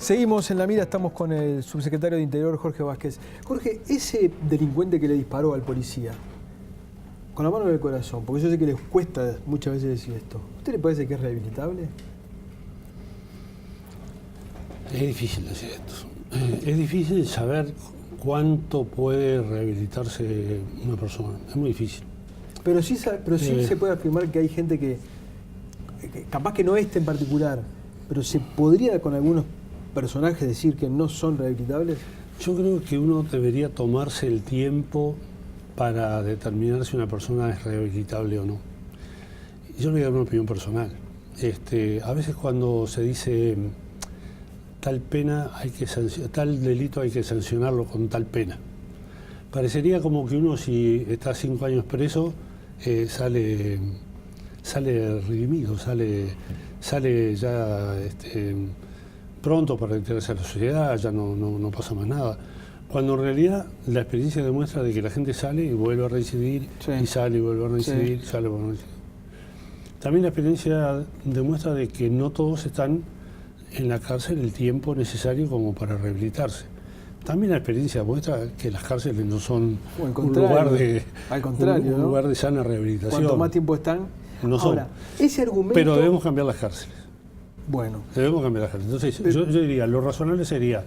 Seguimos en la mira, estamos con el subsecretario de Interior, Jorge Vázquez. Jorge, ese delincuente que le disparó al policía, con la mano en el corazón, porque yo sé que les cuesta muchas veces decir esto, ¿a usted le parece que es rehabilitable? Es difícil decir esto. Es difícil saber cuánto puede rehabilitarse una persona. Es muy difícil. Pero sí se puede afirmar que hay gente que capaz que no este en particular, pero se podría con algunos personajes decir que no son rehabilitables. Yo creo que uno debería tomarse el tiempo para determinar si una persona es rehabilitable o no. Yo le voy a dar una opinión personal. A veces cuando se dice tal pena tal delito hay que sancionarlo con tal pena, parecería como que uno, si está 5 años preso, sale redimido, sale ya pronto para integrarse a la sociedad, ya no pasa más nada. Cuando en realidad la experiencia demuestra de que la gente sale y vuelve a reincidir, sí, y sale y vuelve a reincidir, sí, sale y vuelve a reincidir. También la experiencia demuestra de que no todos están en la cárcel el tiempo necesario como para rehabilitarse. También la experiencia muestra que las cárceles no son un lugar de sana rehabilitación. Cuanto más tiempo están. No son. Ahora, ese argumento... Pero debemos cambiar las cárceles. Bueno. Debemos cambiar las cárceles. Entonces, yo diría, lo razonable sería,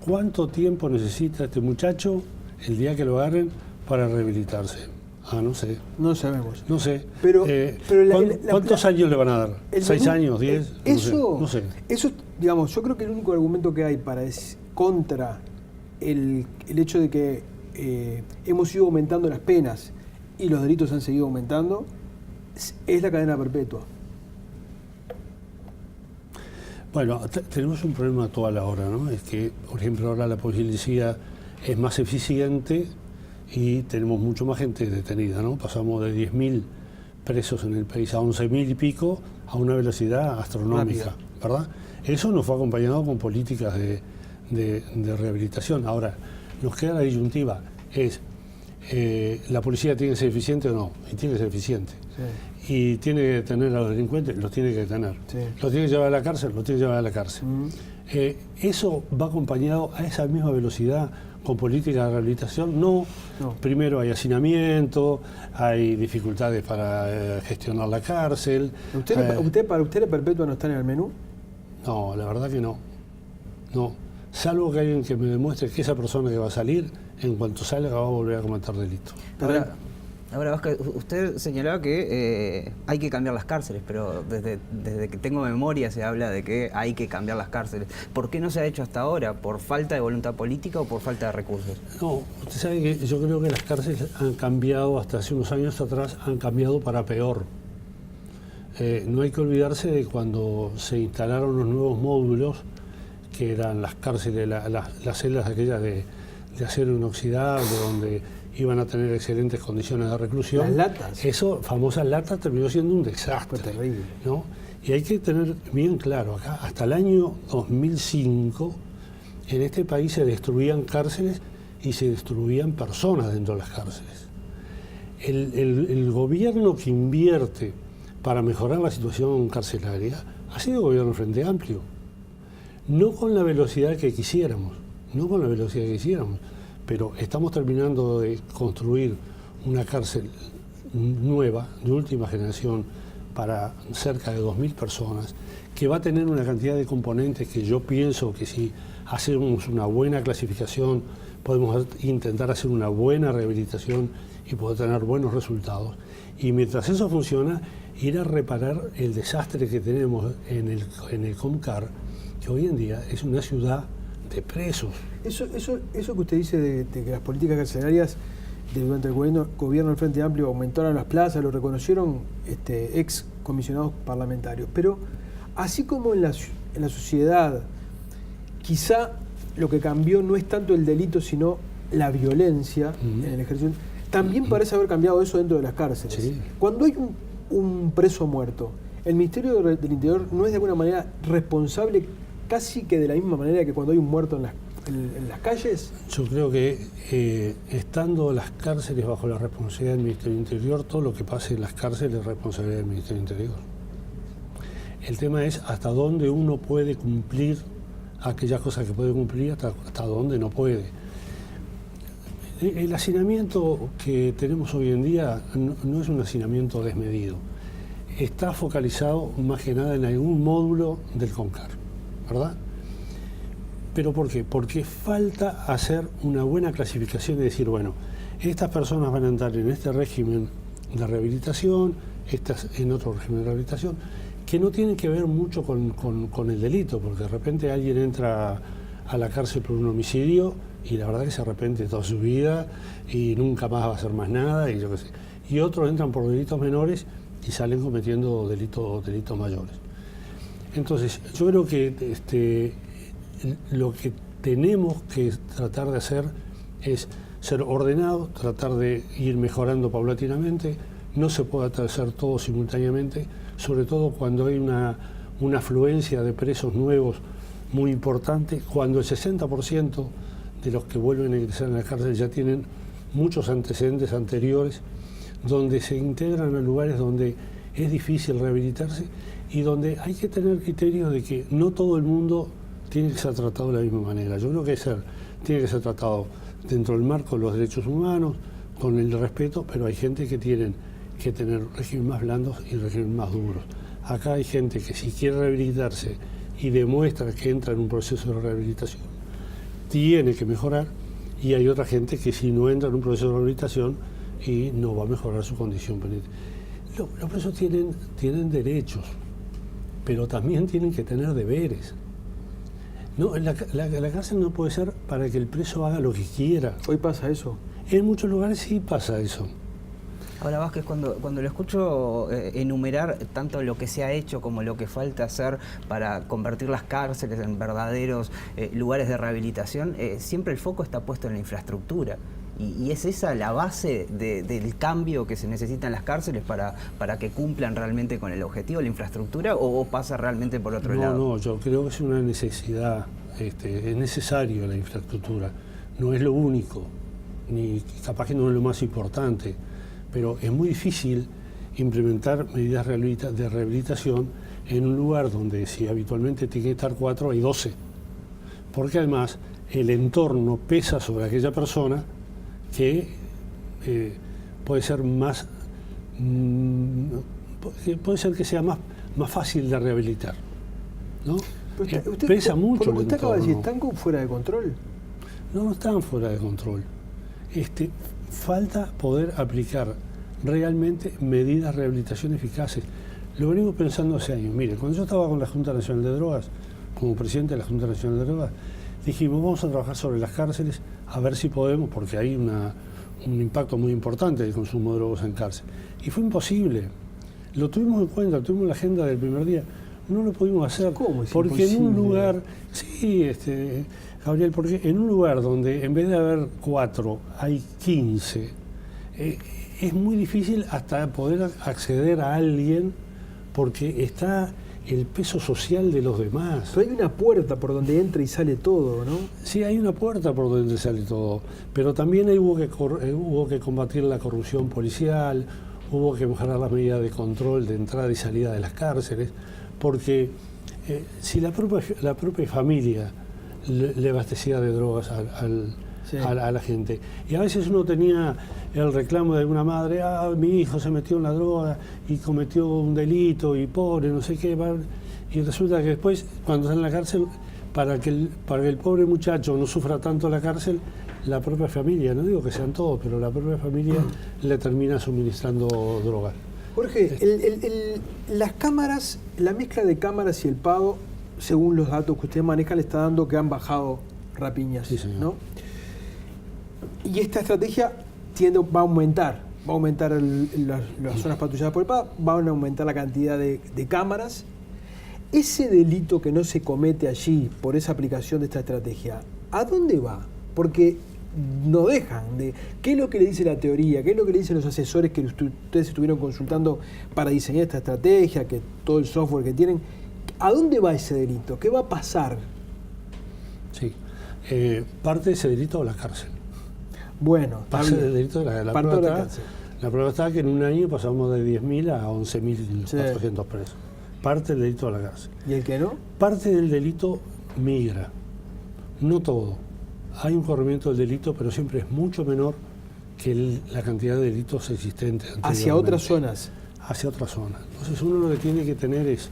¿cuánto tiempo necesita este muchacho el día que lo agarren para rehabilitarse? No sé. No sabemos. No sé. Pero ¿Cuántos años le van a dar? ¿6 años? ¿10? No sé. Eso, digamos, yo creo que el único argumento que hay contra el hecho de que hemos ido aumentando las penas y los delitos han seguido aumentando es la cadena perpetua. Bueno, tenemos un problema a toda la hora, ¿no? Es que, por ejemplo, ahora la policía es más eficiente y tenemos mucho más gente detenida, ¿no? Pasamos de 10.000 presos en el país a 11.000 y pico a una velocidad astronómica, ¿verdad? Eso nos fue acompañado con políticas de rehabilitación. Ahora, nos queda la disyuntiva, ¿la policía tiene que ser eficiente o no? Y tiene que ser eficiente. Sí. Y tiene que detener a los delincuentes, los tiene que detener. Sí. Los tiene que llevar a la cárcel, los tiene que llevar a la cárcel. ¿Eso va acompañado a esa misma velocidad con políticas de rehabilitación? No. Primero hay hacinamiento, hay dificultades para gestionar la cárcel. ¿Para usted la perpetua no está en el menú? No, la verdad que no. No. Salvo que alguien que me demuestre que esa persona que va a salir, en cuanto salga va a volver a cometer delito. Ahora, Vázquez, usted señalaba que hay que cambiar las cárceles, pero desde que tengo memoria se habla de que hay que cambiar las cárceles. ¿Por qué no se ha hecho hasta ahora? ¿Por falta de voluntad política o por falta de recursos? No, usted sabe que yo creo que las cárceles han cambiado, hasta hace unos años atrás, han cambiado para peor. No hay que olvidarse de cuando se instalaron los nuevos módulos, que eran las cárceles, las celdas aquellas de acero inoxidable, donde iban a tener excelentes condiciones de reclusión. Las latas. Eso, famosas latas, terminó siendo un desastre. Fue terrible. ¿No? Y hay que tener bien claro, acá, hasta el año 2005, en este país se destruían cárceles y se destruían personas dentro de las cárceles. El gobierno que invierte para mejorar la situación carcelaria ha sido el gobierno del Frente Amplio. No con la velocidad que quisiéramos, pero estamos terminando de construir una cárcel nueva, de última generación, para cerca de 2.000 personas, que va a tener una cantidad de componentes que yo pienso que si hacemos una buena clasificación, podemos intentar hacer una buena rehabilitación y poder tener buenos resultados. Y mientras eso funciona, ir a reparar el desastre que tenemos en el COMCAR, que hoy en día es una ciudad de presos. Eso que usted dice de que las políticas carcelarias durante el gobierno del Frente Amplio aumentaron las plazas, lo reconocieron ex comisionados parlamentarios, pero así como en la sociedad, quizá lo que cambió no es tanto el delito, sino la violencia en el ejercicio, también parece haber cambiado eso dentro de las cárceles. Sí. Cuando hay un preso muerto, el Ministerio del Interior no es de alguna manera responsable casi que de la misma manera que cuando hay un muerto en las calles. Yo creo que estando las cárceles bajo la responsabilidad del Ministerio del Interior, todo lo que pase en las cárceles es responsabilidad del Ministerio del Interior. El tema es hasta dónde uno puede cumplir aquellas cosas que puede cumplir hasta dónde no puede. El hacinamiento que tenemos hoy en día no es un hacinamiento desmedido. Está focalizado más que nada en algún módulo del CONCAR, ¿verdad? ¿Pero por qué? Porque falta hacer una buena clasificación y decir, bueno, estas personas van a entrar en este régimen de rehabilitación, estas en otro régimen de rehabilitación, que no tienen que ver mucho con el delito, porque de repente alguien entra a la cárcel por un homicidio y la verdad que se arrepiente toda su vida y nunca más va a hacer más nada, y yo qué sé. Y otros entran por delitos menores y salen cometiendo delitos mayores. Entonces, yo creo que lo que tenemos que tratar de hacer es ser ordenados, tratar de ir mejorando paulatinamente. No se puede hacer todo simultáneamente, sobre todo cuando hay una afluencia de presos nuevos muy importante, cuando el 60% de los que vuelven a ingresar en la cárcel ya tienen muchos antecedentes anteriores, donde se integran a lugares donde es difícil rehabilitarse y donde hay que tener criterio de que no todo el mundo tiene que ser tratado de la misma manera. Yo creo que tiene que ser tratado dentro del marco de los derechos humanos, con el respeto, pero hay gente que tienen que tener regímenes más blandos y regímenes más duros. Acá hay gente que si quiere rehabilitarse y demuestra que entra en un proceso de rehabilitación, tiene que mejorar, y hay otra gente que si no entra en un proceso de rehabilitación y no va a mejorar su condición penitenciaria. Los presos tienen derechos, pero también tienen que tener deberes. No, la cárcel no puede ser para que el preso haga lo que quiera. ¿Hoy pasa eso? En muchos lugares sí pasa eso. Ahora, Vázquez, cuando lo escucho enumerar tanto lo que se ha hecho como lo que falta hacer para convertir las cárceles en verdaderos lugares de rehabilitación, siempre el foco está puesto en la infraestructura. Y es esa la base del cambio que se necesita en las cárceles para que cumplan realmente con el objetivo, la infraestructura, o pasa realmente por otro lado. No, yo creo que es una necesidad, es necesario la infraestructura, no es lo único, ni capaz que no es lo más importante, pero es muy difícil implementar medidas de rehabilitación en un lugar donde si habitualmente tiene que estar 4, hay 12, porque además el entorno pesa sobre aquella persona que puede ser más, puede ser que sea más fácil de rehabilitar, ¿no? Pesa mucho el entorno. ¿Usted acaba de decir, están fuera de control? No están fuera de control. Falta poder aplicar realmente medidas de rehabilitación eficaces. Lo venimos pensando hace años. Mire, cuando yo estaba con la Junta Nacional de Drogas, como presidente de la Junta Nacional de Drogas, dijimos, vamos a trabajar sobre las cárceles, a ver si podemos, porque hay un impacto muy importante del consumo de drogas en cárcel. Y fue imposible. Lo tuvimos en cuenta, tuvimos la agenda del primer día. No lo pudimos hacer. ¿Cómo es porque imposible? En un lugar, sí, Gabriel, porque en un lugar donde en vez de haber 4, hay 15, es muy difícil hasta poder acceder a alguien porque está el peso social de los demás. Pero hay una puerta por donde entra y sale todo, ¿no? Sí, hay una puerta por donde sale todo, pero también hubo que combatir la corrupción policial, hubo que mejorar las medidas de control de entrada y salida de las cárceles, porque si la propia familia le abastecía de drogas a la gente, y a veces uno tenía el reclamo de una madre, mi hijo se metió en la droga y cometió un delito y pobre, no sé qué, y resulta que después, cuando está en la cárcel, para que el pobre muchacho no sufra tanto la cárcel, la propia familia, no digo que sean todos, pero la propia familia le termina suministrando drogas. Jorge, las cámaras, la mezcla de cámaras y el pago, según los datos que usted maneja, le está dando que han bajado rapiñas, sí, señor, ¿no? Y esta estrategia va a aumentar las zonas patrulladas por el PAD, van a aumentar la cantidad de cámaras. Ese delito que no se comete allí por esa aplicación de esta estrategia, ¿a dónde va? Porque no dejan de... ¿Qué es lo que le dice la teoría? ¿Qué es lo que le dicen los asesores que ustedes estuvieron consultando para diseñar esta estrategia, que todo el software que tienen? ¿A dónde va ese delito? ¿Qué va a pasar? Sí, parte de ese delito a la cárcel. Bueno, parte del delito de la cárcel. La prueba está que en un año pasamos de 10.000 a 11.400 presos. Parte del delito de la cárcel. ¿Y el que no? Parte del delito migra. No todo. Hay un corrimiento del delito, pero siempre es mucho menor que la cantidad de delitos existentes. Hacia otras zonas. Hacia otras zonas. Entonces uno lo que tiene que tener es,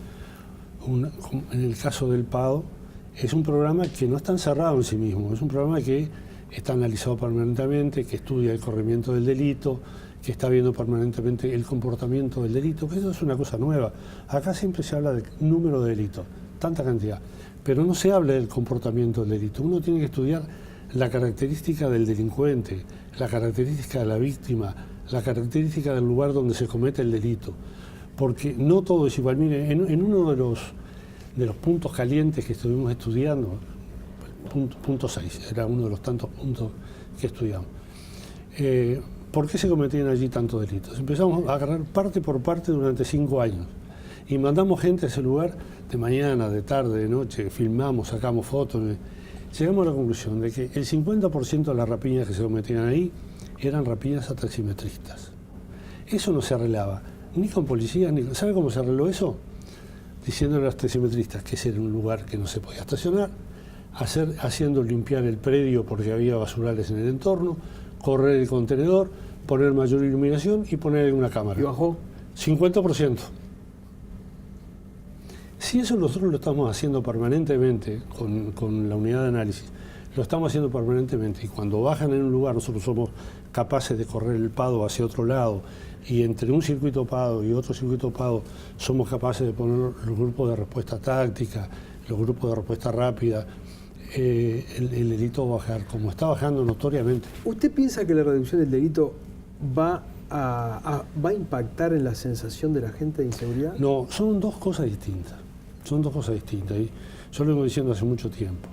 en el caso del PADO, es un programa que no está encerrado en sí mismo, es un programa que está analizado permanentemente, que estudia el corrimiento del delito, que está viendo permanentemente el comportamiento del delito, que eso es una cosa nueva. Acá siempre se habla de número de delitos, tanta cantidad, pero no se habla del comportamiento del delito. Uno tiene que estudiar la característica del delincuente, la característica de la víctima, la característica del lugar donde se comete el delito, porque no todo es igual. Mire, en uno de los puntos calientes que estuvimos estudiando, punto 6, era uno de los tantos puntos que estudiamos. ¿Por qué se cometían allí tantos delitos? Empezamos a agarrar parte por parte durante 5 años y mandamos gente a ese lugar de mañana, de tarde, de noche, filmamos, sacamos fotos. Llegamos a la conclusión de que el 50% de las rapiñas que se cometían ahí eran rapiñas a taximetristas. Eso no se arreglaba, ni con policías, ni... ¿Sabe cómo se arregló eso? Diciéndole a los taximetristas que ese era un lugar que no se podía estacionar, haciendo limpiar el predio porque había basurales en el entorno, correr el contenedor, poner mayor iluminación y poner una cámara. ¿Y bajó? 50%. Si eso nosotros lo estamos haciendo permanentemente con la unidad de análisis, lo estamos haciendo permanentemente, y cuando bajan en un lugar nosotros somos capaces de correr el PADO hacia otro lado, y entre un circuito PADO y otro circuito PADO somos capaces de poner los grupos de respuesta táctica, los grupos de respuesta rápida, el delito va a bajar, como está bajando notoriamente. ¿Usted piensa que la reducción del delito va a impactar en la sensación de la gente de inseguridad? No, son dos cosas distintas. Son dos cosas distintas. Y yo lo vengo diciendo hace mucho tiempo.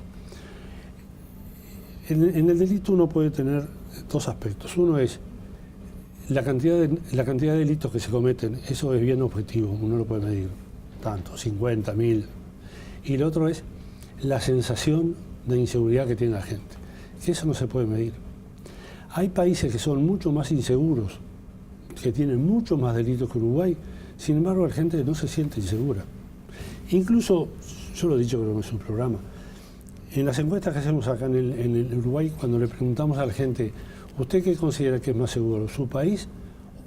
En el delito uno puede tener dos aspectos. Uno es la cantidad de delitos que se cometen. Eso es bien objetivo, uno lo puede medir. Tanto, 50, 1000. Y lo otro es la sensación de inseguridad que tiene la gente. Que eso no se puede medir. Hay países que son mucho más inseguros, que tienen mucho más delitos que Uruguay. Sin embargo, la gente no se siente insegura. Incluso, yo lo he dicho creo en su programa, en las encuestas que hacemos acá en el Uruguay, cuando le preguntamos a la gente, ¿usted qué considera que es más seguro, su país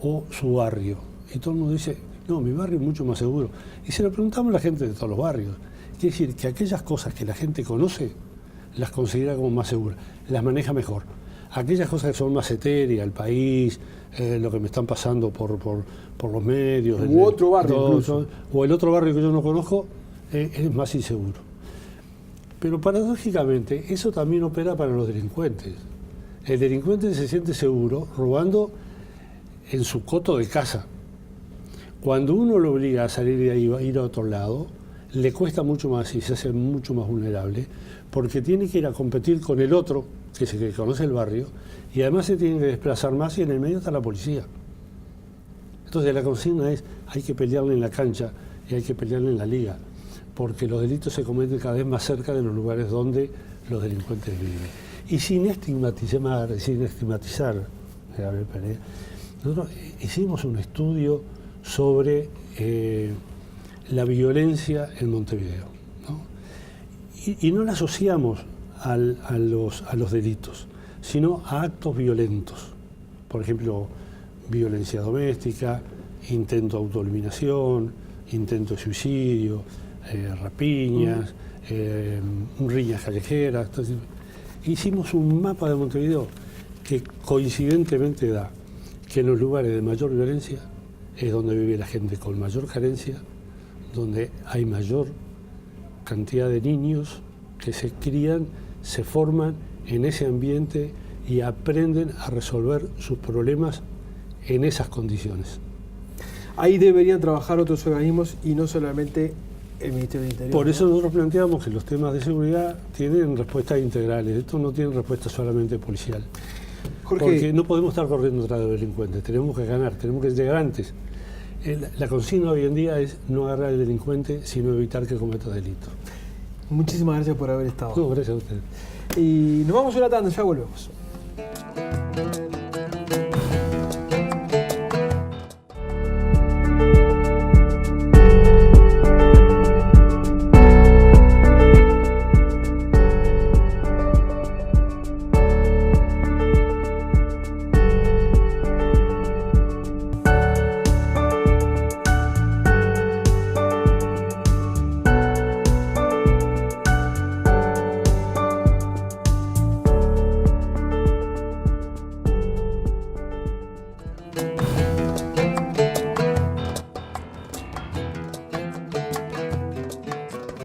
o su barrio? Y todo el mundo dice, no, mi barrio es mucho más seguro. Y se lo preguntamos a la gente de todos los barrios. Quiere decir que aquellas cosas que la gente conoce, las considera como más seguras, las maneja mejor. Aquellas cosas que son más etéreas, el país, lo que me están pasando por los medios. U otro barrio incluso. O el otro barrio que yo no conozco, es más inseguro. Pero paradójicamente, eso también opera para los delincuentes. El delincuente se siente seguro robando en su coto de casa. Cuando uno lo obliga a salir de ahí, a ir a otro lado, le cuesta mucho más y se hace mucho más vulnerable, porque tiene que ir a competir con el otro, que es el que conoce el barrio, y además se tiene que desplazar más y en el medio está la policía. Entonces la consigna es, hay que pelearle en la cancha y hay que pelearle en la liga, porque los delitos se cometen cada vez más cerca de los lugares donde los delincuentes viven. Y sin estigmatizar, Gabriel Pereira, nosotros hicimos un estudio sobre la violencia en Montevideo, ¿no? Y no la asociamos a los delitos, sino a actos violentos. Por ejemplo, violencia doméstica, intento de autoeliminación, intento de suicidio, rapiñas, riñas callejeras. Entonces, hicimos un mapa de Montevideo que coincidentemente da que en los lugares de mayor violencia es donde vive la gente con mayor carencia, donde hay mayor cantidad de niños que se crían, se forman en ese ambiente y aprenden a resolver sus problemas en esas condiciones. Ahí deberían trabajar otros organismos y no solamente el Ministerio del Interior. Por eso nosotros planteamos que los temas de seguridad tienen respuestas integrales. Esto no tiene respuesta solamente policial. Jorge, porque no podemos estar corriendo atrás de delincuentes. Tenemos que ganar, tenemos que llegar antes. La consigna hoy en día es no agarrar al delincuente, sino evitar que cometa delitos. Muchísimas gracias por haber estado. No, gracias a ustedes. Y nos vamos a una tanda, ya volvemos.